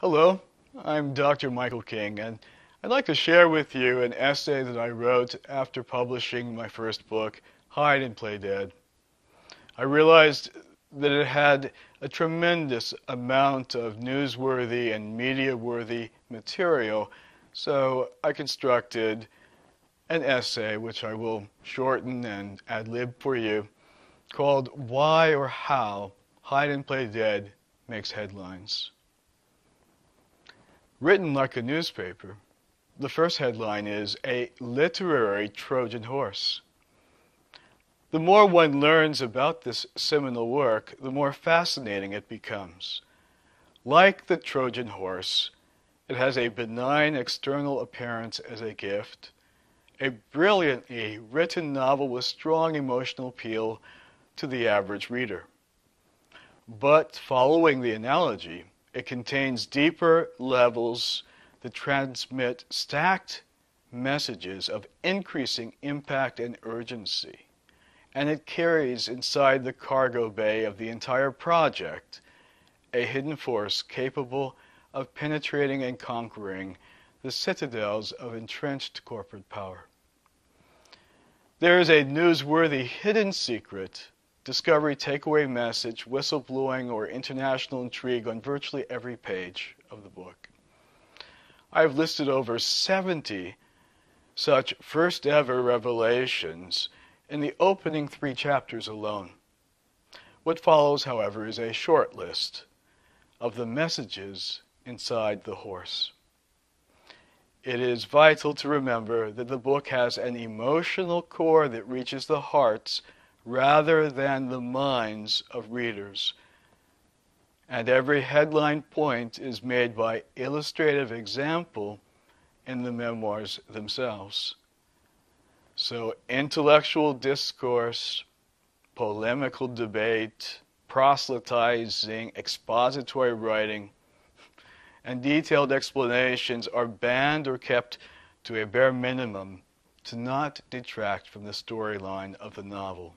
Hello, I'm Dr. Michael King, and I'd like to share with you an essay that I wrote after publishing my first book, Hide and Play Dead. I realized that it had a tremendous amount of newsworthy and media-worthy material, so I constructed an essay, which I will shorten and ad-lib for you, called Why or How Hide and Play Dead Makes Headlines. Written like a newspaper, the first headline is A Literary Trojan Horse. The more one learns about this seminal work, the more fascinating it becomes. Like the Trojan Horse, it has a benign external appearance as a gift, a brilliantly written novel with strong emotional appeal to the average reader. But following the analogy, it contains deeper levels that transmit stacked messages of increasing impact and urgency. And it carries inside the cargo bay of the entire project a hidden force capable of penetrating and conquering the citadels of entrenched corporate power. There is a newsworthy hidden secret, discovery, takeaway message, whistleblowing, or international intrigue on virtually every page of the book. I've listed over 70 such first-ever revelations in the opening 3 chapters alone. What follows, however, is a short list of the messages inside the horse. It is vital to remember that the book has an emotional core that reaches the hearts rather than the minds of readers. And every headline point is made by illustrative example in the memoirs themselves. So intellectual discourse, polemical debate, proselytizing, expository writing, and detailed explanations are banned or kept to a bare minimum to not detract from the storyline of the novel.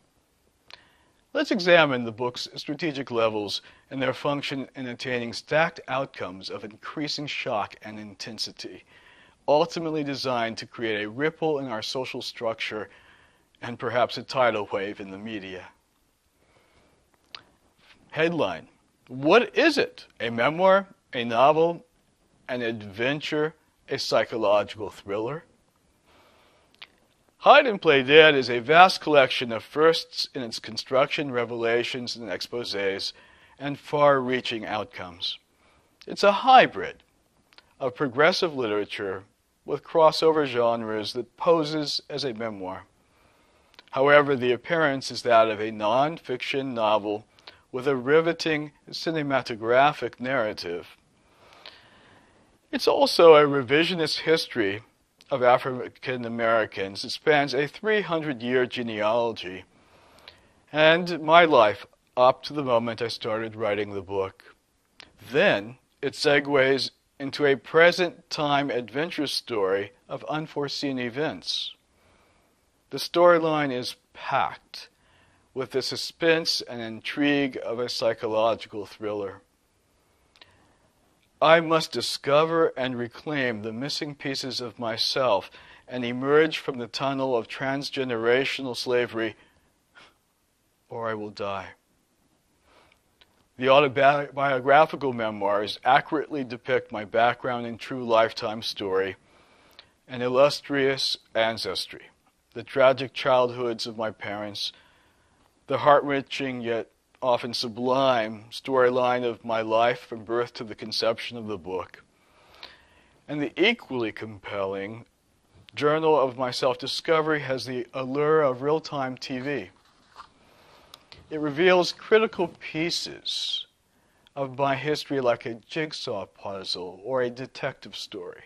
Let's examine the book's strategic levels and their function in attaining stacked outcomes of increasing shock and intensity, ultimately designed to create a ripple in our social structure and perhaps a tidal wave in the media. Headline: what is it? A memoir, a novel, an adventure, a psychological thriller? Hide and Play Dead is a vast collection of firsts in its construction, revelations, and exposés, and far-reaching outcomes. It's a hybrid of progressive literature with crossover genres that poses as a memoir. However, the appearance is that of a non-fiction novel with a riveting cinematographic narrative. It's also a revisionist history of African Americans. It spans a 300-year genealogy and my life up to the moment I started writing the book. Then it segues into a present-time adventure story of unforeseen events. The storyline is packed with the suspense and intrigue of a psychological thriller. I must discover and reclaim the missing pieces of myself and emerge from the tunnel of transgenerational slavery, or I will die. The autobiographical memoirs accurately depict my background and true lifetime story, an illustrious ancestry, the tragic childhoods of my parents, the heart-wrenching yet often sublime storyline of my life from birth to the conception of the book, and the equally compelling journal of my self-discovery has the allure of real-time TV. It reveals critical pieces of my history like a jigsaw puzzle or a detective story.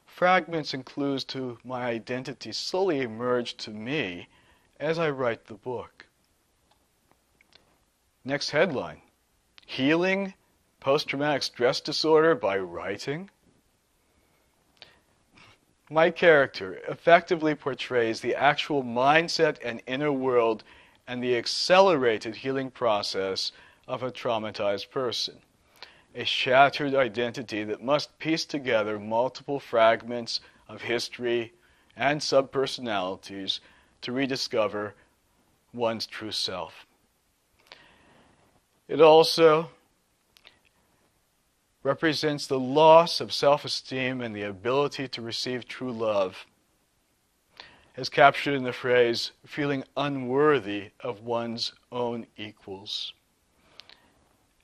Fragments and clues to my identity slowly emerge to me as I write the book. Next headline: healing post-traumatic stress disorder by writing? My character effectively portrays the actual mindset and inner world and the accelerated healing process of a traumatized person. a shattered identity that must piece together multiple fragments of history and subpersonalities to rediscover one's true self. It also represents the loss of self-esteem and the ability to receive true love, as captured in the phrase, feeling unworthy of one's own equals.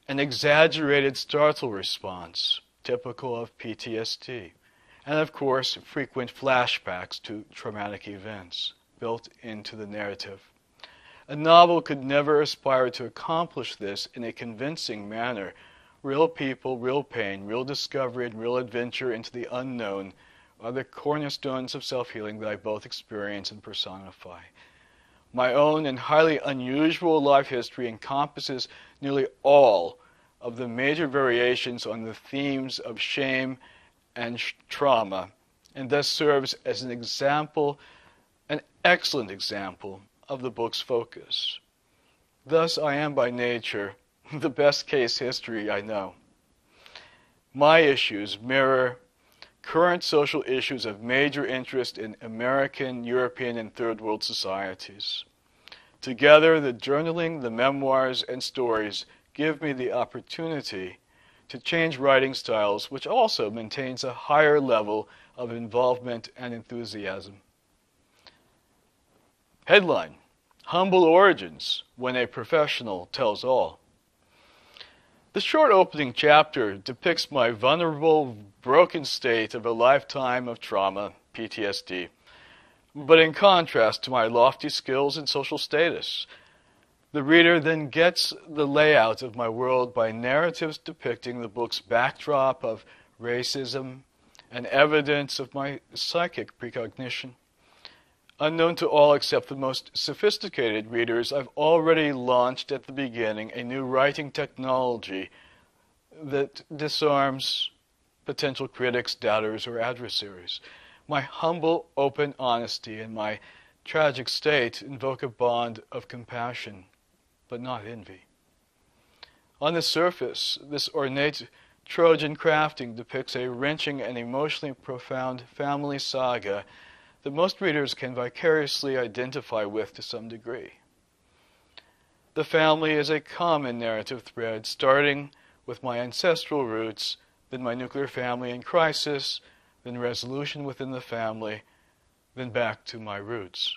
An exaggerated startle response, typical of PTSD, and of course, frequent flashbacks to traumatic events built into the narrative. A novel could never aspire to accomplish this in a convincing manner. Real people, real pain, real discovery, and real adventure into the unknown are the cornerstones of self-healing that I both experience and personify. My own and highly unusual life history encompasses nearly all of the major variations on the themes of shame and trauma, and thus serves as an example, an excellent example, of the book's focus. Thus, I am by nature the best case history I know. My issues mirror current social issues of major interest in American, European, and Third World societies. Together, the journaling, the memoirs, and stories give me the opportunity to change writing styles, which also maintains a higher level of involvement and enthusiasm. Headline: Humble Origins, When a Professional Tells All. The short opening chapter depicts my vulnerable, broken state of a lifetime of trauma, PTSD, but in contrast to my lofty skills and social status. The reader then gets the layout of my world by narratives depicting the book's backdrop of racism and evidence of my psychic precognition. Unknown to all except the most sophisticated readers, I've already launched at the beginning a new writing technology that disarms potential critics, doubters, or adversaries. My humble, open honesty and my tragic state invoke a bond of compassion, but not envy. On the surface, this ornate Trojan crafting depicts a wrenching and emotionally profound family saga that most readers can vicariously identify with to some degree. The family is a common narrative thread, starting with my ancestral roots, then my nuclear family in crisis, then resolution within the family, then back to my roots.